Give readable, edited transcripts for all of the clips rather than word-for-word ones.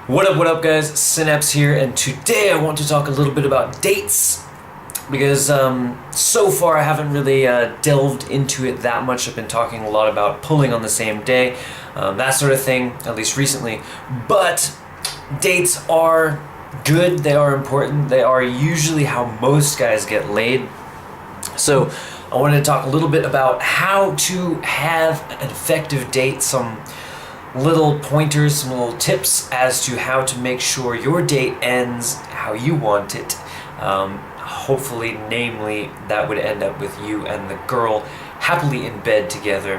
What up guys, Synapse here, and today I want to talk a little bit about dates because so far I haven't really delved into it that much. I've been talking a lot about pulling on the same day, that sort of thing, at least recently, but dates are good, they are important, they are usually how most guys get laid. So I wanted to talk a little bit about how to have an effective date, some little pointers, some little tips as to how to make sure your date ends how you want it. Hopefully, namely, that would end up with you and the girl happily in bed together,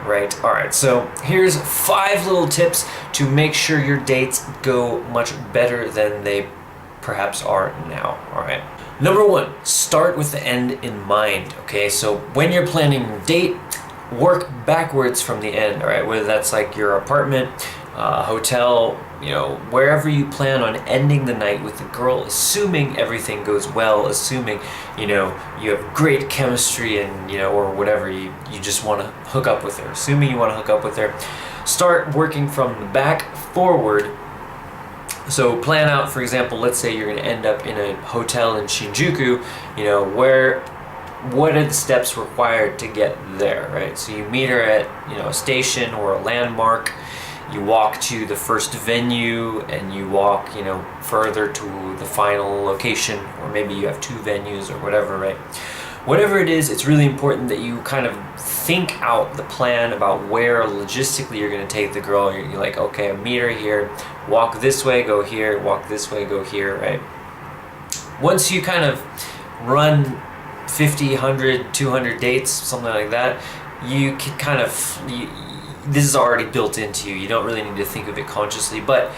right? Alright, so here's 5 little tips to make sure your dates go much better than they perhaps are now, alright? Number 1, start with the end in mind, okay? So when you're planning your date, work backwards from the end, all right? Whether that's like your apartment, hotel, you know, wherever you plan on ending the night with the girl, assuming everything goes well, assuming, you know, you have great chemistry and, you know, or whatever, you just want to hook up with her. Assuming you want to hook up with her, start working from the back forward. So plan out, for example, let's say you're going to end up in a hotel in Shinjuku, you know, what are the steps required to get there, right? So you meet her at, you know, a station or a landmark, you walk to the first venue, and you walk, you know, further to the final location, or maybe you have 2 venues or whatever, right? Whatever it is, it's really important that you kind of think out the plan about where logistically you're going to take the girl. You're like, okay, I meet her here, walk this way, go here, walk this way, go here, right? Once you kind of run 50, 100, 200 dates, something like that, you can kind of, this is already built into you. You don't really need to think of it consciously, but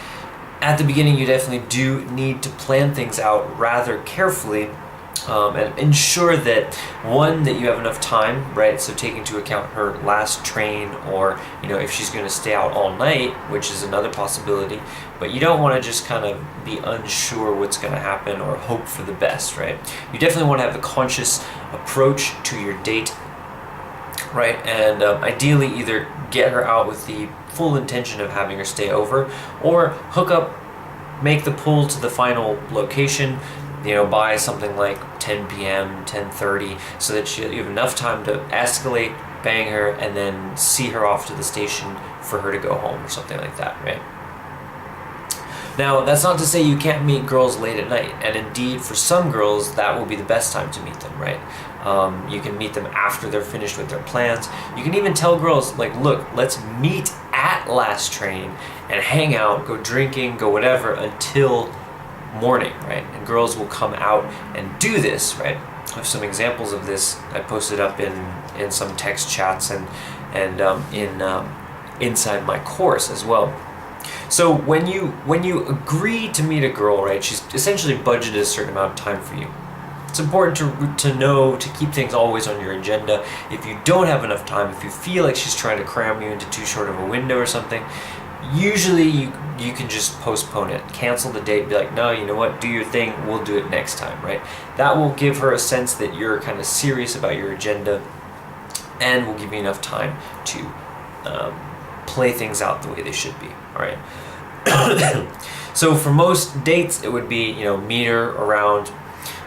at the beginning you definitely do need to plan things out rather carefully, and ensure that, one, that you have enough time, right? So take into account her last train, or, you know, if she's going to stay out all night, which is another possibility, but you don't want to just kind of be unsure what's going to happen or hope for the best, right? You definitely want to have a conscious approach to your date, right? And ideally either get her out with the full intention of having her stay over, or hook up, make the pull to the final location, you know, by something like 10 p.m., 10:30, so that you have enough time to escalate, bang her, and then see her off to the station for her to go home or something like that, right? Now, that's not to say you can't meet girls late at night, and indeed, for some girls, that will be the best time to meet them, right? You can meet them after they're finished with their plans. You can even tell girls, like, look, let's meet at last train and hang out, go drinking, go whatever, until morning, right? And girls will come out and do this, right? I have some examples of this I posted up in some text chats and inside my course as well. So when you agree to meet a girl, right, she's essentially budgeted a certain amount of time for you. It's important to know to keep things always on your agenda. If you don't have enough time, if you feel like she's trying to cram you into too short of a window or something, usually you can just postpone it, cancel the date, be like, no, you know what, do your thing, we'll do it next time, right? That will give her a sense that you're kind of serious about your agenda, and will give you enough time to play things out the way they should be, all right? So for most dates, it would be, you know, meet her around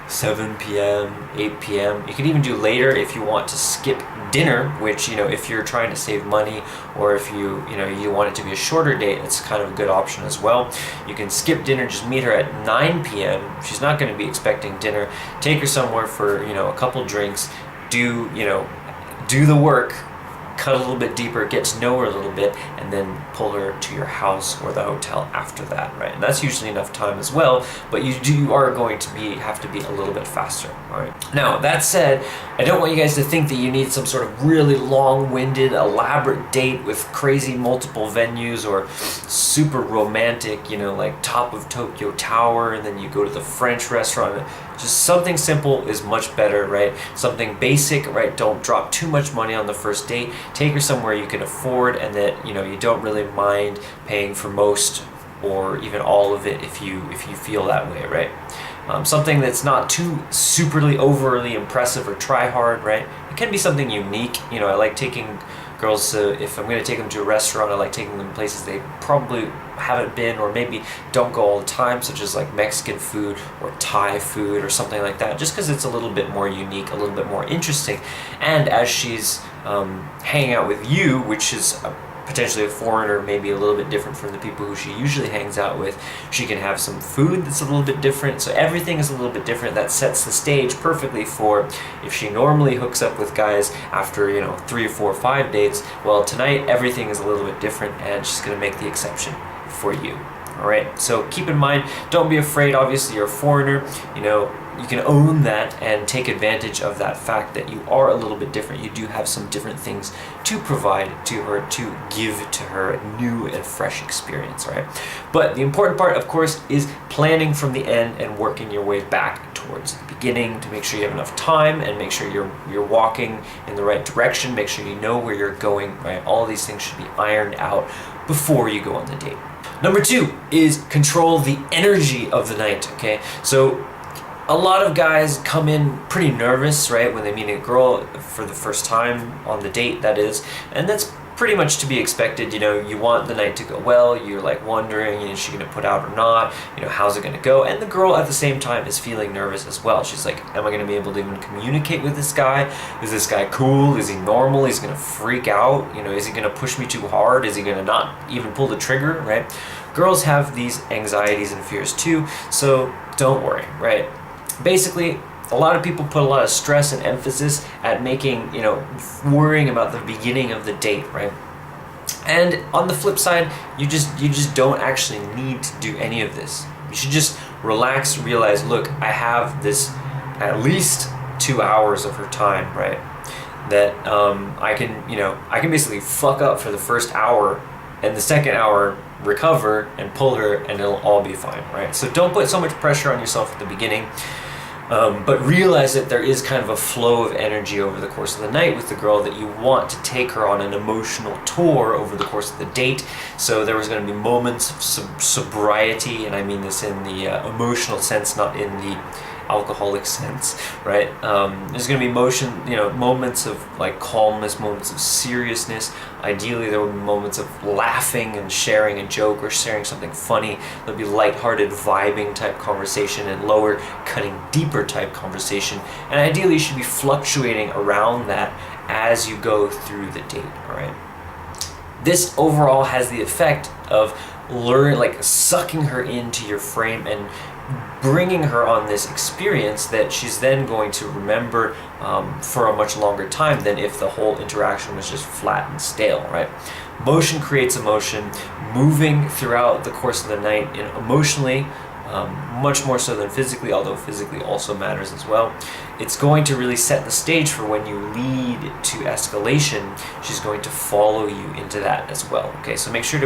7 p.m., 8 p.m. You can even do later if you want to skip dinner, which, you know, if you're trying to save money, or if you want it to be a shorter date, it's kind of a good option as well. You can skip dinner, just meet her at 9 p.m. She's not going to be expecting dinner. Take her somewhere for, you know, a couple drinks, do the work, cut a little bit deeper, get to know her a little bit, and then pull her to your house or the hotel after that, right? And that's usually enough time as well, but you are going to have to be a little bit faster, all right? Now, that said, I don't want you guys to think that you need some sort of really long-winded, elaborate date with crazy multiple venues, or super romantic, you know, like top of Tokyo Tower, and then you go to the French restaurant. Just something simple is much better, right? Something basic, right? Don't drop too much money on the first date. Take her somewhere you can afford, and that, you know, you don't really mind paying for most or even all of it if you feel that way, right? Something that's not too superly overly impressive or try hard, right? It can be something unique. You know, I like taking girls, so if I'm going to take them to a restaurant, I like taking them places they probably haven't been or maybe don't go all the time, such as like Mexican food or Thai food or something like that, just because it's a little bit more unique, a little bit more interesting. And as she's hanging out with you, which is potentially a foreigner, maybe a little bit different from the people who she usually hangs out with, she can have some food that's a little bit different. So everything is a little bit different. That sets the stage perfectly for if she normally hooks up with guys after 3 or 4 or 5 dates. Well, tonight everything is a little bit different, and she's going to make the exception for you. All right, so keep in mind, don't be afraid. Obviously, you're a foreigner. You can own that and take advantage of that fact that you are a little bit different. You do have some different things to provide to her, to give to her a new and fresh experience, right? But the important part, of course, is planning from the end and working your way back towards the beginning to make sure you have enough time and make sure you're walking in the right direction, make sure you know where you're going, right? All of these things should be ironed out before you go on the date. Number 2 is control the energy of the night, okay? So a lot of guys come in pretty nervous, right, when they meet a girl for the first time on the date, that is, and that's pretty much to be expected. You want the night to go well. You're like wondering, is she going to put out or not? How's it going to go? And the girl at the same time is feeling nervous as well. She's like, am I going to be able to even communicate with this guy? Is this guy cool? Is he normal? Is he going to freak out? Is he going to push me too hard? Is he going to not even pull the trigger, right? Girls have these anxieties and fears too, so don't worry, right? Basically, a lot of people put a lot of stress and emphasis at making, worrying about the beginning of the date, right? And on the flip side, you just don't actually need to do any of this. You should just relax, realize, look, I have this at least 2 hours of her time, right? That I can basically fuck up for the first hour, and the second hour recover and pull her, and it'll all be fine, right? So don't put so much pressure on yourself at the beginning. But realize that there is kind of a flow of energy over the course of the night with the girl, that you want to take her on an emotional tour over the course of the date. So there was going to be moments of sobriety, and I mean this in the emotional sense, not in the alcoholic sense, right? There's going to be moments of like calmness, moments of seriousness. Ideally, there will be moments of laughing and sharing a joke or sharing something funny. There'll be lighthearted, vibing type conversation and lower, cutting deeper type conversation. And ideally, you should be fluctuating around that as you go through the date, all right? This overall has the effect of sucking her into your frame and bringing her on this experience that she's then going to remember for a much longer time than if the whole interaction was just flat and stale, right? Motion creates emotion. Moving throughout the course of the night emotionally, much more so than physically, although physically also matters as well. It's going to really set the stage for when you lead to escalation. She's going to follow you into that as well, okay? So make sure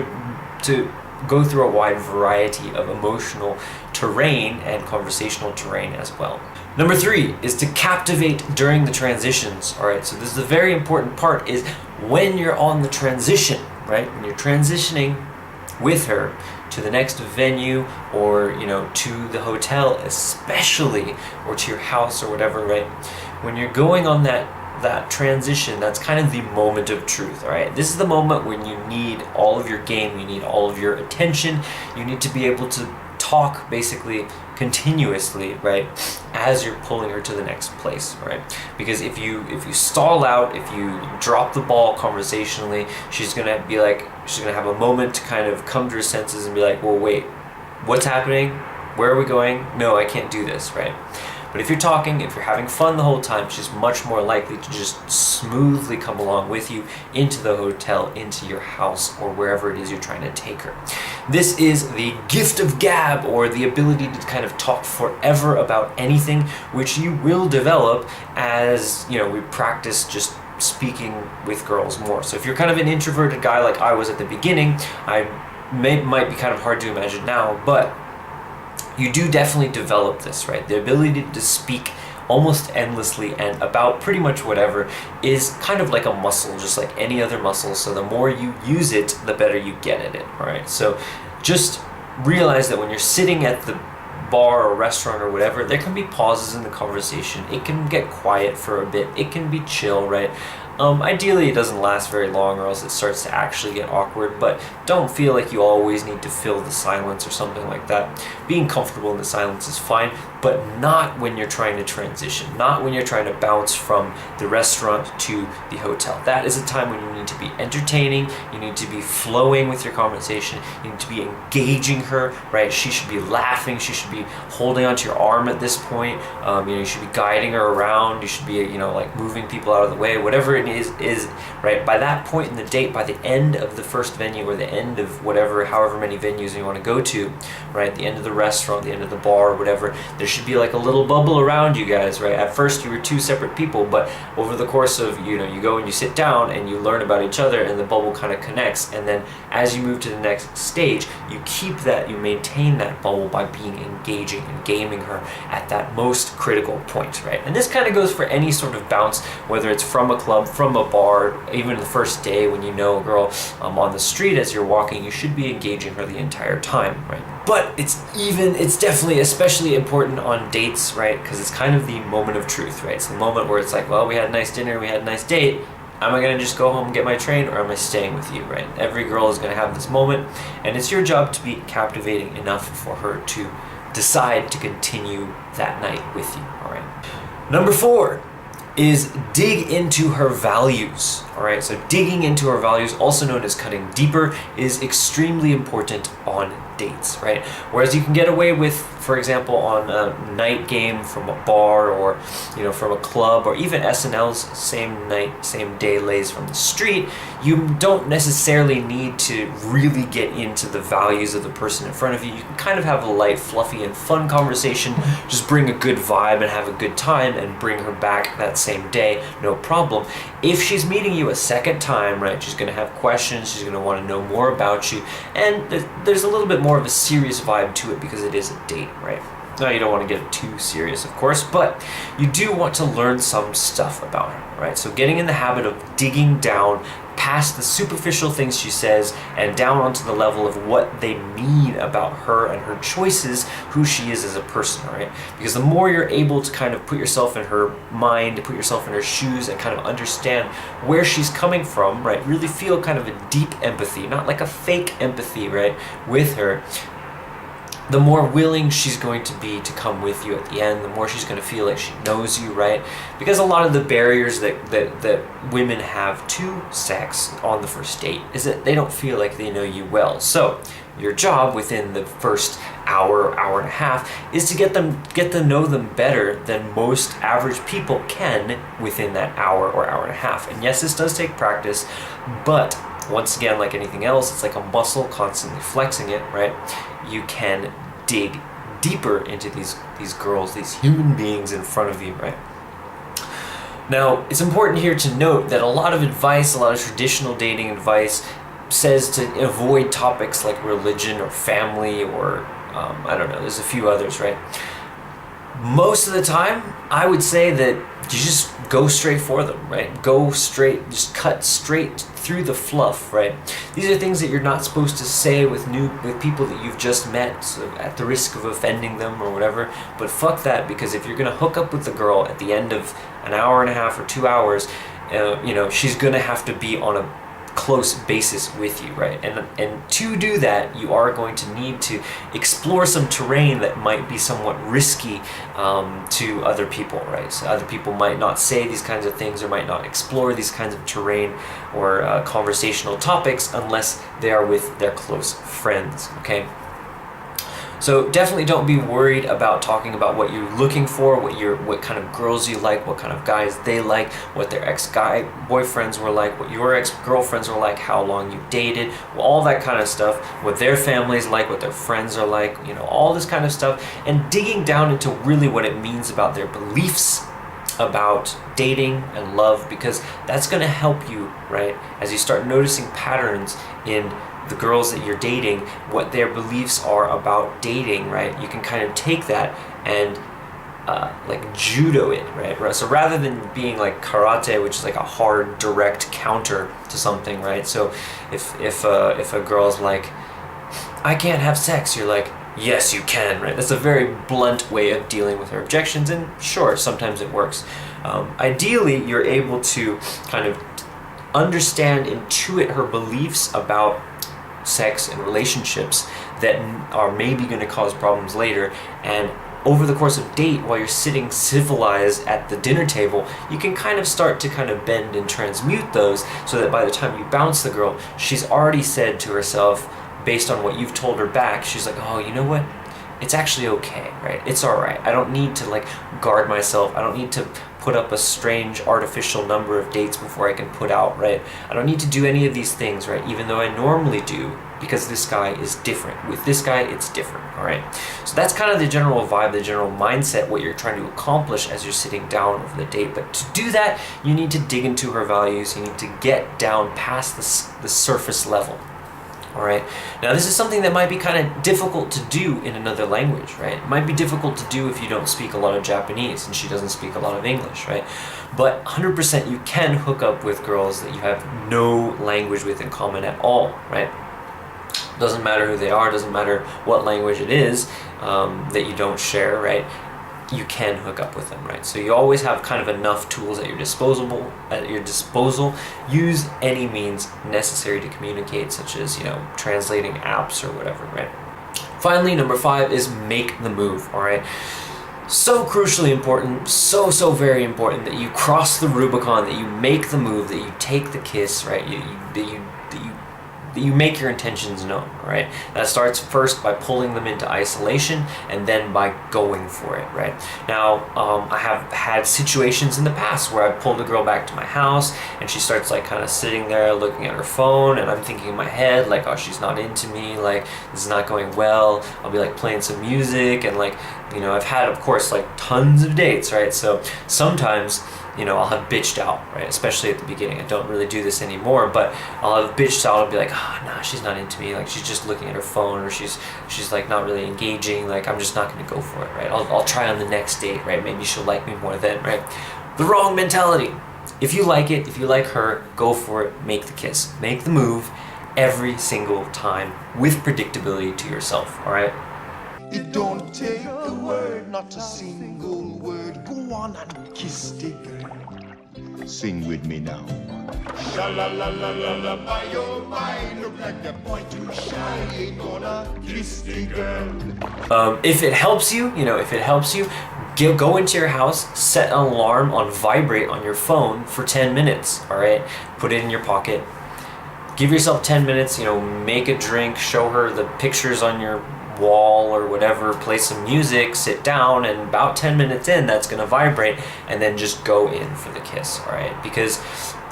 to go through a wide variety of emotional terrain and conversational terrain as well. Number 3 is to captivate during the transitions. All right, so this is the very important part, is when you're on the transition, right? When you're transitioning with her to the next venue, or to the hotel especially, or to your house or whatever, right? When you're going on that transition, that's kind of the moment of truth, all right? This is the moment when you need all of your game, you need all of your attention, you need to be able to talk basically continuously, right, as you're pulling her to the next place, right? Because if you stall out, if you drop the ball conversationally, she's gonna have a moment to kind of come to her senses and be like, well, wait, what's happening? Where are we going? No, I can't do this, right? But if you're talking, if you're having fun the whole time, she's much more likely to just smoothly come along with you into the hotel, into your house, or wherever it is you're trying to take her. This is the gift of gab, or the ability to kind of talk forever about anything, which you will develop as, we practice just speaking with girls more. So if you're kind of an introverted guy like I was at the beginning, might be kind of hard to imagine now, but you do definitely develop this, right? The ability to speak almost endlessly and about pretty much whatever is kind of like a muscle, just like any other muscle. So the more you use it, the better you get at it, all right? So just realize that when you're sitting at the bar or restaurant or whatever, there can be pauses in the conversation. It can get quiet for a bit. It can be chill, right? Ideally, it doesn't last very long, or else it starts to actually get awkward, but don't feel like you always need to fill the silence or something like that. Being comfortable in the silence is fine, but not when you're trying to transition, not when you're trying to bounce from the restaurant to the hotel. That is a time when you need to be entertaining, you need to be flowing with your conversation, you need to be engaging her, right? She should be laughing, she should be holding onto your arm at this point. You should be guiding her around, you should be, like moving people out of the way, whatever it is, right? By that point in the date, by the end of the first venue or the end of however many venues you want to go to, right? The end of the restaurant, the end of the bar, whatever, there should be like a little bubble around you guys, right? At first you were two separate people, but over the course of, you go and you sit down and you learn about each other and the bubble kind of connects. And then as you move to the next stage, you keep that, you maintain that bubble by being engaging and gaming her at that most critical point, right? And this kind of goes for any sort of bounce, whether it's from a club, from a bar, even the first day when you know a girl on the street as you're walking, you should be engaging her the entire time, right? But it's definitely especially important on dates, right? Because it's kind of the moment of truth, right? It's the moment where it's like, well, we had a nice dinner, we had a nice date. Am I gonna just go home and get my train, or am I staying with you, right? Every girl is gonna have this moment, and it's your job to be captivating enough for her to decide to continue that night with you, all right? Number 4 is dig into her values, all right? So digging into her values, also known as cutting deeper, is extremely important on dates, right? Whereas you can get away with, for example, on a night game from a bar or, from a club, or even SNL's same night, same day lays from the street, you don't necessarily need to really get into the values of the person in front of you. You can kind of have a light, fluffy, and fun conversation, just bring a good vibe and have a good time and bring her back that same day, no problem. If she's meeting you a second time, right, she's gonna have questions, she's gonna wanna know more about you, and there's a little bit more of a serious vibe to it because it is a date, right? Now, you don't want to get too serious, of course, but you do want to learn some stuff about her, right? So getting in the habit of digging down past the superficial things she says and down onto the level of what they mean about her and her choices, who she is as a person, right? Because the more you're able to kind of put yourself in her mind, put yourself in her shoes, and kind of understand where she's coming from, right? Really feel kind of a deep empathy, not like a fake empathy, right, with her, the more willing she's going to be to come with you at the end, the more she's going to feel like she knows you, right? Because a lot of the barriers that women have to sex on the first date is that they don't feel like they know you well. So your job within the first hour and a half is to get to know them better than most average people can within that hour or hour and a half. And yes, this does take practice, but once again, like anything else, it's like a muscle, constantly flexing it, right? You can dig deeper into these girls, these human beings in front of you, right? Now, it's important here to note that a lot of advice, a lot of traditional dating advice says to avoid topics like religion or family or, I don't know, there's a few others, right? Most of the time, I would say that you just go straight for them, right? Go straight, just cut straight through the fluff, right? These are things that you're not supposed to say with people that you've just met, so at the risk of offending them or whatever. But fuck that, because if you're gonna hook up with the girl at the end of an hour and a half or 2 hours, she's gonna have to be on a close basis with you, right? And to do that, you are going to need to explore some terrain that might be somewhat risky to other people, right? So other people might not say these kinds of things or might not explore these kinds of terrain or conversational topics unless they are with their close friends, okay? So definitely don't be worried about talking about what you're looking for, what kind of girls you like, what kind of guys they like, what their ex-guy boyfriends were like, what your ex-girlfriends were like, how long you dated, all that kind of stuff, what their families like, what their friends are like, all this kind of stuff, and digging down into really what it means about their beliefs about dating and love, because that's going to help you, right, as you start noticing patterns in the girls that you're dating, what their beliefs are about dating, right? You can kind of take that and like judo it, right? So rather than being like karate, which is like a hard, direct counter to something, right? So if a girl's like, I can't have sex, you're like, yes, you can, right? That's a very blunt way of dealing with her objections, and sure, sometimes it works. Ideally, you're able to kind of understand, intuit her beliefs about sex and relationships that are maybe going to cause problems later, and over the course of date, while you're sitting civilized at the dinner table, you can kind of start to kind of bend and transmute those, so that by the time you bounce the girl, she's already said to herself, based on what you've told her back, she's like, oh, you know what? It's actually okay, right? It's all right. I don't need to like guard myself. I don't need to put up a strange artificial number of dates before I can put out, right? I don't need to do any of these things, right? Even though I normally do, because this guy is different. With this guy, it's different, all right? So that's kind of the general vibe, the general mindset, what you're trying to accomplish as you're sitting down over the date. But to do that, you need to dig into her values. You need to get down past the surface level. All right. Now, this is something that might be kind of difficult to do in another language, right? It might be difficult to do if you don't speak a lot of Japanese and she doesn't speak a lot of English, right? But 100% you can hook up with girls that you have no language with in common at all, right? Doesn't matter who they are, doesn't matter what language it is that you don't share, right? You can hook up with them, right? So you always have kind of enough tools at your disposal. Use any means necessary to communicate, such as, you know, translating apps or whatever, right? Finally, number 5 is make the move, all right? So crucially important, so very important that you cross the Rubicon, that you make the move, that you take the kiss, right? That you make your intentions known, right? That starts first by pulling them into isolation, and then by going for it, right? Now, I have had situations in the past where I pulled a girl back to my house, and she starts like kind of sitting there looking at her phone, and I'm thinking in my head like, oh, she's not into me, like this is not going well. I'll be like playing some music, and like, you know, I've had, of course, like tons of dates, right? So sometimes, you know, I'll have bitched out, right? Especially at the beginning. I don't really do this anymore, but I'll have bitched out. I'll be like, oh, nah, she's not into me. Like, she's just looking at her phone, or she's like not really engaging. Like, I'm just not going to go for it, right? I'll try on the next date, right? Maybe she'll like me more then, right? The wrong mentality. If you like it, if you like her, go for it. Make the kiss. Make the move every single time with predictability to yourself, all right? It don't take a word, not a single word. Go on and kiss the girl. Sing with me now. Sha-la-la-la-la-la, oh my, look like the boy too shy. Ain't gonna kiss the girl. If it helps you, go into your house, set an alarm on vibrate on your phone for 10 minutes, all right? Put it in your pocket. Give yourself 10 minutes, you know, make a drink, show her the pictures on your wall or whatever, play some music, sit down, and about 10 minutes in, that's going to vibrate, and then just go in for the kiss, all right? Because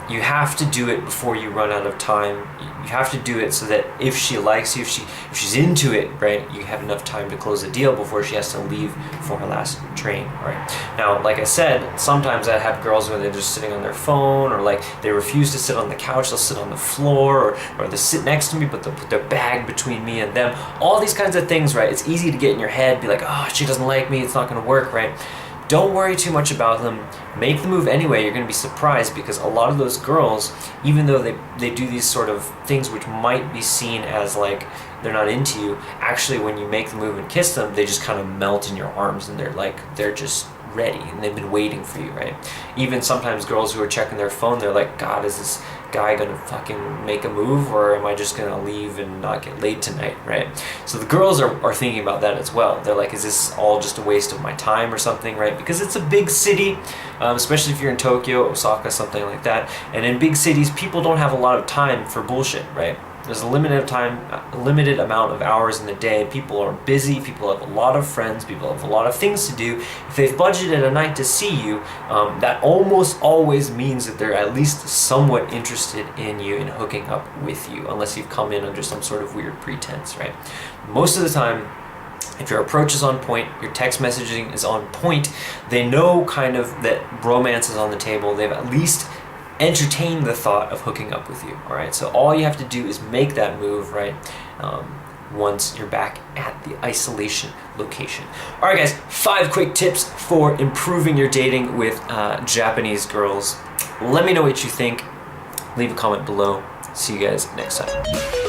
you have to do it before you run out of time. You have to do it so that if she likes you, if she's into it, right, you have enough time to close the deal before she has to leave for her last train, right? Now, like I said, sometimes I have girls where they're just sitting on their phone, or like they refuse to sit on the couch, they'll sit on the floor, or they sit next to me, but they'll put their bag between me and them. All these kinds of things, right? It's easy to get in your head, be like, oh, she doesn't like me, it's not gonna work, right? Don't worry too much about them. Make the move anyway. You're going to be surprised, because a lot of those girls, even though they do these sort of things which might be seen as like they're not into you, actually when you make the move and kiss them, they just kind of melt in your arms, and they're just ready, and they've been waiting for you, right? Even sometimes girls who are checking their phone, they're like, God, is this guy gonna fucking make a move, or am I just gonna leave and not get laid tonight, right? So the girls are thinking about that as well. They're like, is this all just a waste of my time or something, right? Because it's a big city, especially if you're in Tokyo, Osaka, something like that. And in big cities, people don't have a lot of time for bullshit, right? There's a limited amount of hours in the day. People are busy, people have a lot of friends, people have a lot of things to do. If they've budgeted a night to see you, that almost always means that they're at least somewhat interested in you and hooking up with you, unless you've come in under some sort of weird pretense, right? Most of the time, if your approach is on point, your text messaging is on point, they know kind of that romance is on the table. They've at least entertain the thought of hooking up with you, all right? So all you have to do is make that move, right? Once you're back at the isolation location. All right, guys, 5 quick tips for improving your dating with Japanese girls. Let me know what you think. Leave a comment below. See you guys next time.